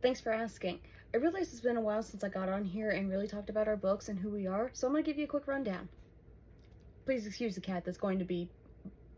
Thanks for asking. I realize it's been a while since I got on here and really talked about our books and who we are, so I'm going to give you a quick rundown. Please excuse the cat that's going to be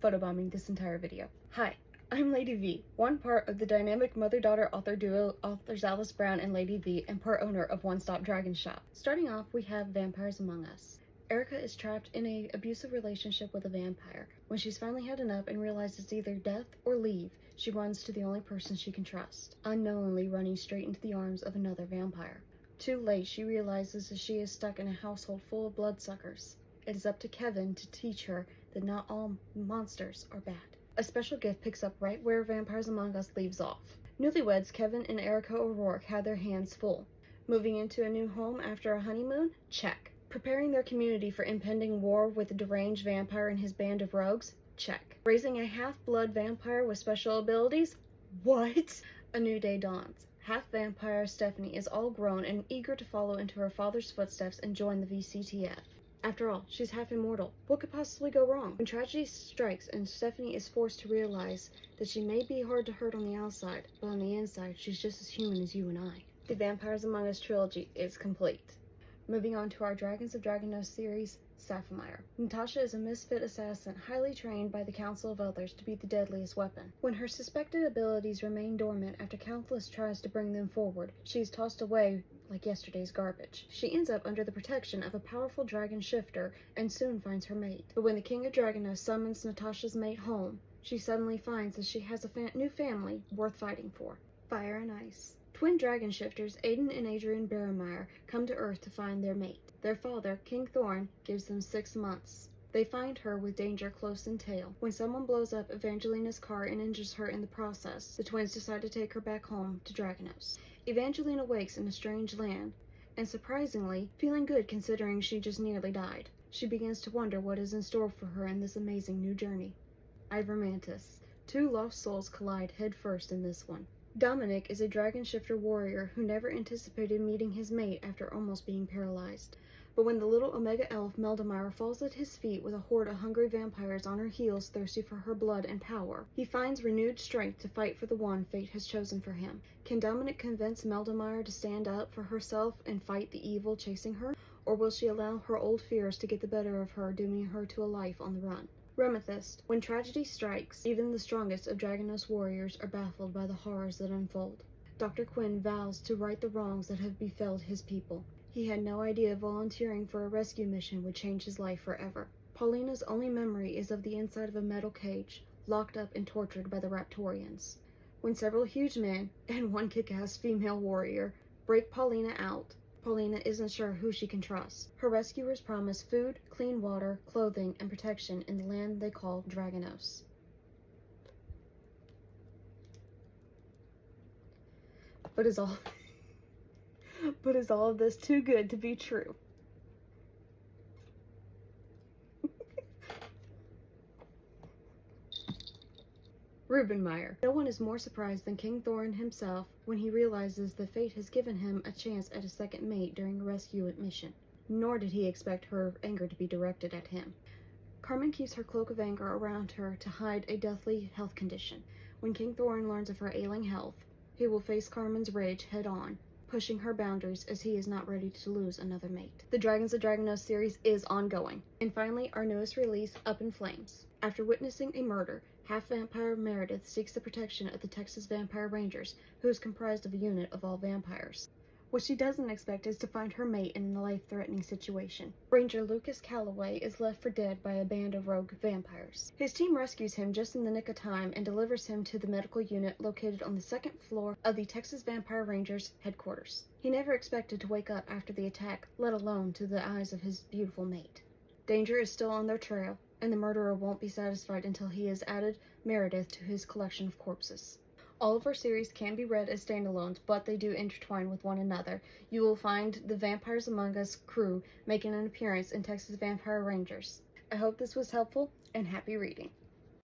photobombing this entire video. Hi, I'm Lady V, one part of the dynamic mother-daughter author duo authors Alice Brown and Lady V, and part owner of One Stop Dragon Shop. Starting off, we have Vampires Among Us. Erica is trapped in an abusive relationship with a vampire. When she's finally had enough and realizes it's either death or leave, she runs to the only person she can trust, unknowingly running straight into the arms of another vampire. Too late, she realizes that she is stuck in a household full of bloodsuckers. It is up to Kevin to teach her that not all monsters are bad. A special gift picks up right where Vampires Among Us leaves off. Newlyweds Kevin and Erica O'Rourke had their hands full. Moving into a new home after a honeymoon? Check. Preparing their community for impending war with a deranged vampire and his band of rogues? Check. Raising a half-blood vampire with special abilities? What? A new day dawns. Half-vampire Stephanie is all grown and eager to follow into her father's footsteps and join the VCTF. After all, she's half immortal. What could possibly go wrong? When tragedy strikes and Stephanie is forced to realize that she may be hard to hurt on the outside, but on the inside, she's just as human as you and I. The Vampires Among Us trilogy is complete. Moving on to our Dragons of Dragonos series, Sapphire. Natasha is a misfit assassin, highly trained by the Council of Elders to be the deadliest weapon. When her suspected abilities remain dormant after countless tries to bring them forward, she is tossed away like yesterday's garbage. She ends up under the protection of a powerful dragon shifter and soon finds her mate. But when the King of Dragonos summons Natasha's mate home, she suddenly finds that she has a new family worth fighting for. Fire and Ice. Twin dragon shifters Aiden and Adrian Barrymire come to Earth to find their mate. Their father, King Thorn, gives them 6 months. They find her with danger close in tail. When someone blows up Evangelina's car and injures her in the process, the twins decide to take her back home to Dragonos. Evangelina wakes in a strange land, and surprisingly, feeling good considering she just nearly died. She begins to wonder what is in store for her in this amazing new journey. Ivor Mantis. 2 lost souls collide headfirst in this one. Dominic is a dragon shifter warrior who never anticipated meeting his mate after almost being paralyzed. But when the little Omega elf Meldemire falls at his feet with a horde of hungry vampires on her heels thirsty for her blood and power, he finds renewed strength to fight for the one fate has chosen for him. Can Dominic convince Meldemire to stand up for herself and fight the evil chasing her? Or will she allow her old fears to get the better of her, dooming her to a life on the run? Remethyst. When tragedy strikes, even the strongest of Dragonos warriors are baffled by the horrors that unfold. Dr. Quinn vows to right the wrongs that have befell his people. He had no idea volunteering for a rescue mission would change his life forever. Paulina's only memory is of the inside of a metal cage, locked up and tortured by the Raptorians. When several huge men, and one kick-ass female warrior, break Paulina out, Paulina isn't sure who she can trust. Her rescuers promise food, clean water, clothing, and protection in the land they call Dragonos. But is all of this too good to be true? Rubenmeyer. No one is more surprised than King Thorn himself when he realizes that fate has given him a chance at a second mate during a rescue mission. Nor did he expect her anger to be directed at him. Carmen keeps her cloak of anger around her to hide a deathly health condition. When King Thorn learns of her ailing health, he will face Carmen's rage head-on, pushing her boundaries as he is not ready to lose another mate. The Dragons of Dragonos series is ongoing. And finally, our newest release, Up in Flames. After witnessing a murder, half-vampire Meredith seeks the protection of the Texas Vampire Rangers, who is comprised of a unit of all vampires. What she doesn't expect is to find her mate in a life-threatening situation. Ranger Lucas Calloway is left for dead by a band of rogue vampires. His team rescues him just in the nick of time and delivers him to the medical unit located on the 2nd floor of the Texas Vampire Rangers headquarters. He never expected to wake up after the attack, let alone to the eyes of his beautiful mate. Danger is still on their trail, and the murderer won't be satisfied until he has added Meredith to his collection of corpses. All of our series can be read as standalones, but they do intertwine with one another. You will find the Vampires Among Us crew making an appearance in Texas Vampire Rangers. I hope this was helpful, and happy reading.